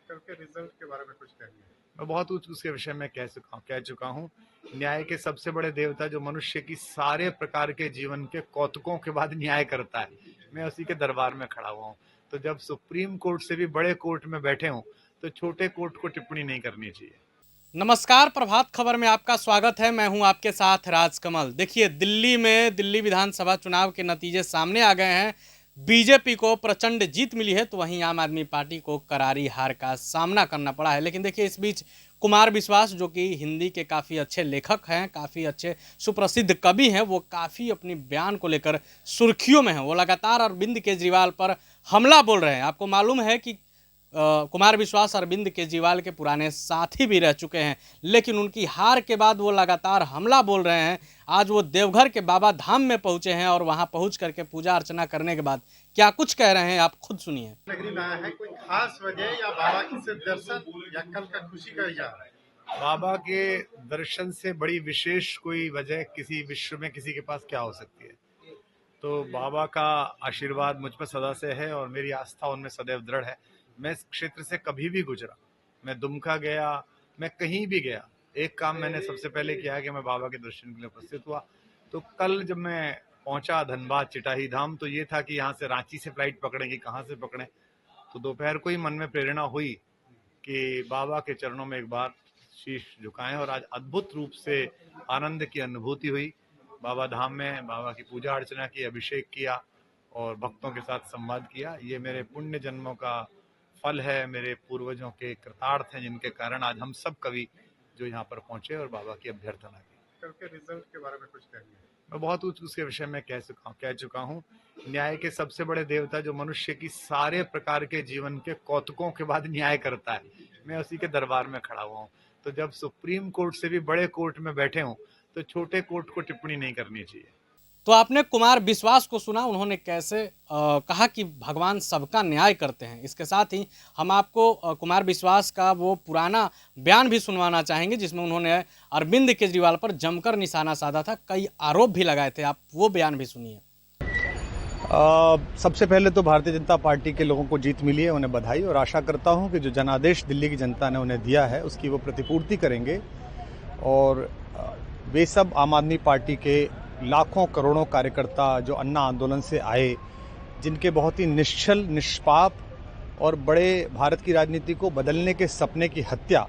कल के रिजल्ट के बारे में कुछ कहिए। मैं बहुत कुछ उसके विषय में कह चुका हूँ। न्याय के सबसे बड़े देवता जो मनुष्य की सारे प्रकार के जीवन के कौतुकों के बाद न्याय करता है, मैं उसी के दरबार में खड़ा हुआ हूँ। तो जब सुप्रीम कोर्ट से भी बड़े कोर्ट में बैठे हूँ तो छोटे कोर्ट को टिप्पणी नहीं करनी चाहिए। नमस्कार, प्रभात खबर में आपका स्वागत है। मैं हूं आपके साथ राजकमल। देखिए, दिल्ली विधानसभा चुनाव के नतीजे सामने आ गए हैं। बीजेपी को प्रचंड जीत मिली है तो वहीं आम आदमी पार्टी को करारी हार का सामना करना पड़ा है। लेकिन देखिए, इस बीच कुमार विश्वास, जो कि हिंदी के काफ़ी अच्छे लेखक हैं, काफ़ी अच्छे सुप्रसिद्ध कवि हैं, वो काफ़ी अपनी बयान को लेकर सुर्खियों में हैं। वो लगातार अरविंद केजरीवाल पर हमला बोल रहे हैं। आपको मालूम है कि कुमार विश्वास अरविंद केजरीवाल के पुराने साथी भी रह चुके हैं, लेकिन उनकी हार के बाद वो लगातार हमला बोल रहे हैं। आज वो देवघर के बाबा धाम में पहुंचे हैं और वहां पहुंच करके पूजा अर्चना करने के बाद क्या कुछ कह रहे हैं, आप खुद सुनिए। नगरी में आया है, कोई खास वजह या बाबा की सिर्फ दर्शन या कल का खुशी का इजहार है? बाबा के दर्शन से बड़ी विशेष कोई वजह किसी विश्व में किसी के पास क्या हो सकती है। तो बाबा का आशीर्वाद मुझ पर सदा से है और मेरी आस्था उनमें सदैव दृढ़ है। मैं इस क्षेत्र से कभी भी गुजरा, मैं दुमका गया, मैं कहीं भी गया, एक काम मैंने सबसे पहले किया कि मैं बाबा के दर्शन के लिए उपस्थित हुआ। तो कल जब मैं पहुंचा धनबाद चिटाही धाम, तो ये था कि यहाँ से रांची से फ्लाइट पकड़ेंगे, कहाँ से पकड़ें। तो दोपहर को ही मन में प्रेरणा हुई कि बाबा के चरणों में एक बार शीश झुकाएं, और आज अद्भुत रूप से आनंद की अनुभूति हुई। बाबा धाम में बाबा की पूजा अर्चना की, अभिषेक किया और भक्तों के साथ संवाद किया। ये मेरे पुण्य जन्मों का फल है, मेरे पूर्वजों के कृतार्थ हैं, जिनके कारण आज हम सब कवि जो यहाँ पर पहुंचे और बाबा की अभ्यर्थना की। कल के रिजल्ट के बारे में कुछ कहिए। मैं बहुत कुछ उसके विषय में कह चुका हूँ। न्याय के सबसे बड़े देवता जो मनुष्य की सारे प्रकार के जीवन के कौतुकों के बाद न्याय करता है, मैं उसी के दरबार में खड़ा हुआ हूँ। तो जब सुप्रीम कोर्ट से भी बड़े कोर्ट में बैठे हूँ तो छोटे कोर्ट को टिप्पणी नहीं करनी चाहिए। तो आपने कुमार विश्वास को सुना, उन्होंने कैसे कहा कि भगवान सबका न्याय करते हैं। इसके साथ ही हम आपको कुमार विश्वास का वो पुराना बयान भी सुनवाना चाहेंगे जिसमें उन्होंने अरविंद केजरीवाल पर जमकर निशाना साधा था, कई आरोप भी लगाए थे। आप वो बयान भी सुनिए। सबसे पहले तो भारतीय जनता पार्टी के लोगों को जीत मिली है, उन्हें बधाई, और आशा करता हूं कि जो जनादेश दिल्ली की जनता ने उन्हें दिया है उसकी वो प्रतिपूर्ति करेंगे। और वे सब आम आदमी पार्टी के लाखों करोड़ों कार्यकर्ता जो अन्ना आंदोलन से आए, जिनके बहुत ही निश्चल, निष्पाप और बड़े भारत की राजनीति को बदलने के सपने की हत्या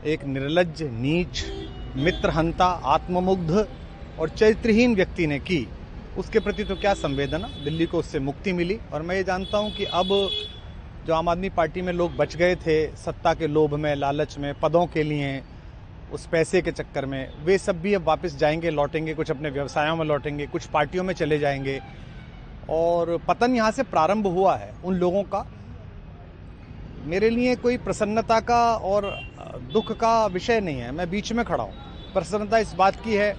एक निर्लज्ज, नीच, मित्रहंता, आत्ममुग्ध और चरित्रहीन व्यक्ति ने की, उसके प्रति तो क्या संवेदना। दिल्ली को उससे मुक्ति मिली। और मैं ये जानता हूं कि अब जो आम आदमी पार्टी में लोग बच गए थे सत्ता के लोभ में, लालच में, पदों के लिए, उस पैसे के चक्कर में, वे सब भी अब वापस जाएंगे, लौटेंगे, कुछ अपने व्यवसायों में लौटेंगे, कुछ पार्टियों में चले जाएंगे। और पतन यहाँ से प्रारंभ हुआ है उन लोगों का। मेरे लिए कोई प्रसन्नता का और दुख का विषय नहीं है, मैं बीच में खड़ा हूँ। प्रसन्नता इस बात की है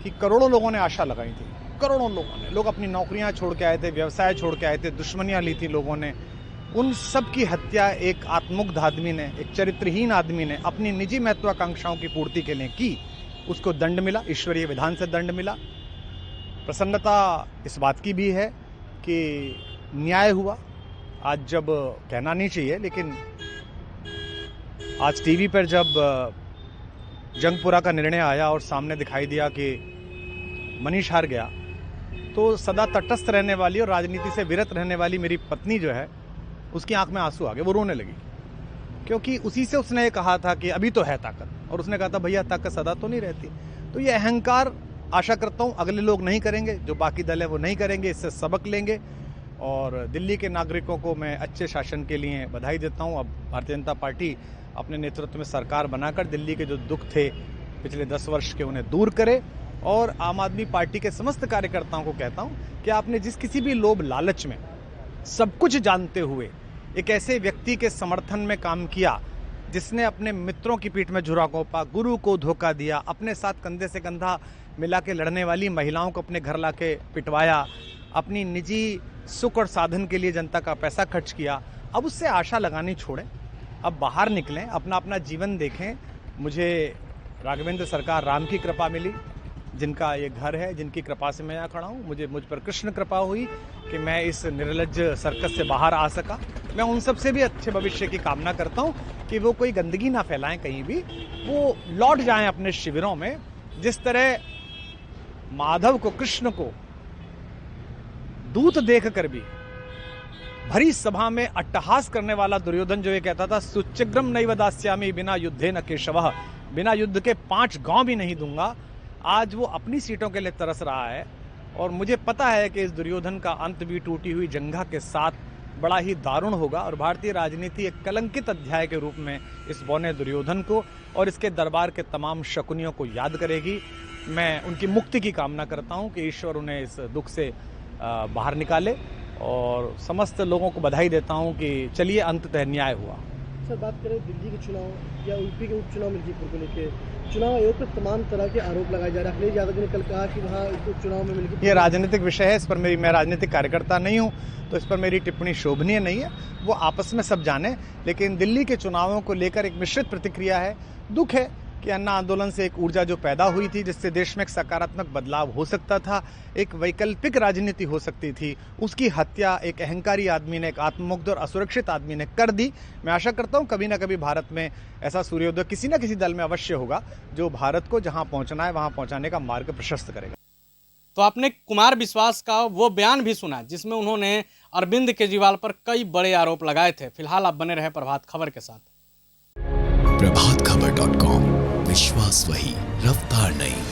कि करोड़ों लोगों ने आशा लगाई थी, करोड़ों लोग अपनी नौकरियां छोड़ के आए थे, व्यवसाय छोड़ के आए थे, दुश्मनियां ली थी लोगों ने। उन सब की हत्या एक आत्ममुग्ध आदमी ने, एक चरित्रहीन आदमी ने अपनी निजी महत्वाकांक्षाओं की पूर्ति के लिए की। उसको दंड मिला, ईश्वरीय विधान से दंड मिला। प्रसन्नता इस बात की भी है कि न्याय हुआ। आज जब कहना नहीं चाहिए, लेकिन आज टीवी पर जब जंगपुरा का निर्णय आया और सामने दिखाई दिया कि मनीष हार गया, तो सदा तटस्थ रहने वाली और राजनीति से विरत रहने वाली मेरी पत्नी जो है, उसकी आंख में आंसू आ गए, वो रोने लगी। क्योंकि उसी से उसने ये कहा था कि अभी तो है ताकत, और उसने कहा था भैया ताकत सदा तो नहीं रहती। तो ये अहंकार आशा करता हूँ अगले लोग नहीं करेंगे, जो बाकी दल है वो नहीं करेंगे, इससे सबक लेंगे। और दिल्ली के नागरिकों को मैं अच्छे शासन के लिए बधाई देता हूँ। अब भारतीय जनता पार्टी अपने नेतृत्व में सरकार बनाकर दिल्ली के जो दुख थे पिछले 10 वर्ष के, उन्हें दूर करे। और आम आदमी पार्टी के समस्त कार्यकर्ताओं को कहता हूँ कि आपने जिस किसी भी लोभ लालच में, सब कुछ जानते हुए एक ऐसे व्यक्ति के समर्थन में काम किया जिसने अपने मित्रों की पीठ में झुरा घोंपा, गुरु को धोखा दिया, अपने साथ कंधे से कंधा मिला के लड़ने वाली महिलाओं को अपने घर लाके पिटवाया, अपनी निजी सुख और साधन के लिए जनता का पैसा खर्च किया, अब उससे आशा लगानी छोड़ें, अब बाहर निकलें, अपना अपना जीवन देखें। मुझे राघवेंद्र सरकार राम की कृपा मिली, जिनका ये घर है, जिनकी कृपा से मैं यहाँ खड़ा हूँ। मुझ पर कृष्ण कृपा हुई कि मैं इस निर्लज्ज सर्कस से बाहर आ सका। मैं उन सब से भी अच्छे भविष्य की कामना करता हूं कि वो कोई गंदगी ना फैलाएं कहीं भी, वो लौट जाएं अपने शिविरों में। जिस तरह माधव को, कृष्ण को दूत देखकर भी भरी सभा में अट्टहास करने वाला दुर्योधन जो ये कहता था सुचिग्रम नैव दास्यामि बिना युद्धे न केशवः, बिना युद्ध के 5 गांव भी नहीं दूंगा, आज वो अपनी सीटों के लिए तरस रहा है। और मुझे पता है कि इस दुर्योधन का अंत भी टूटी हुई जंघा के साथ बड़ा ही दारुण होगा और भारतीय राजनीति एक कलंकित अध्याय के रूप में इस बौने दुर्योधन को और इसके दरबार के तमाम शकुनियों को याद करेगी। मैं उनकी मुक्ति की कामना करता हूं कि ईश्वर उन्हें इस दुख से बाहर निकाले और समस्त लोगों को बधाई देता हूं कि चलिए अंततः न्याय हुआ। सर, बात करें दिल्ली के चुनाव या यूपी के उपचुनाव मिर्जापुर को लेकर, चुनाव आयोग पर तमाम तरह के आरोप लगाए जा रहे हैं। अखिलेश यादव ने कल कहा कि वहाँ उपचुनाव में मिलकर ये राजनीतिक विषय है, इस पर मैं राजनीतिक कार्यकर्ता नहीं हूँ, तो इस पर मेरी टिप्पणी शोभनीय नहीं है। वो आपस में सब जाने, लेकिन दिल्ली के चुनावों को लेकर एक मिश्रित प्रतिक्रिया है। दुख है कि अन्ना आंदोलन से एक ऊर्जा जो पैदा हुई थी, जिससे देश में एक सकारात्मक बदलाव हो सकता था, एक वैकल्पिक राजनीति हो सकती थी, उसकी हत्या एक अहंकारी आदमी ने, एक आत्ममुग्ध और असुरक्षित आदमी ने कर दी। मैं आशा करता हूं कभी ना कभी भारत में ऐसा सूर्योदय किसी न किसी दल में अवश्य होगा जो भारत को जहां पहुंचना है वहां पहुंचाने का मार्ग प्रशस्त करेगा। तो आपने कुमार विश्वास का वो बयान भी सुना जिसमें उन्होंने अरविंद केजरीवाल पर कई बड़े आरोप लगाए थे। फिलहाल आप बने रहे प्रभात खबर के साथ। प्रभातखबर.com, विश्वास वही, रफ्तार नहीं।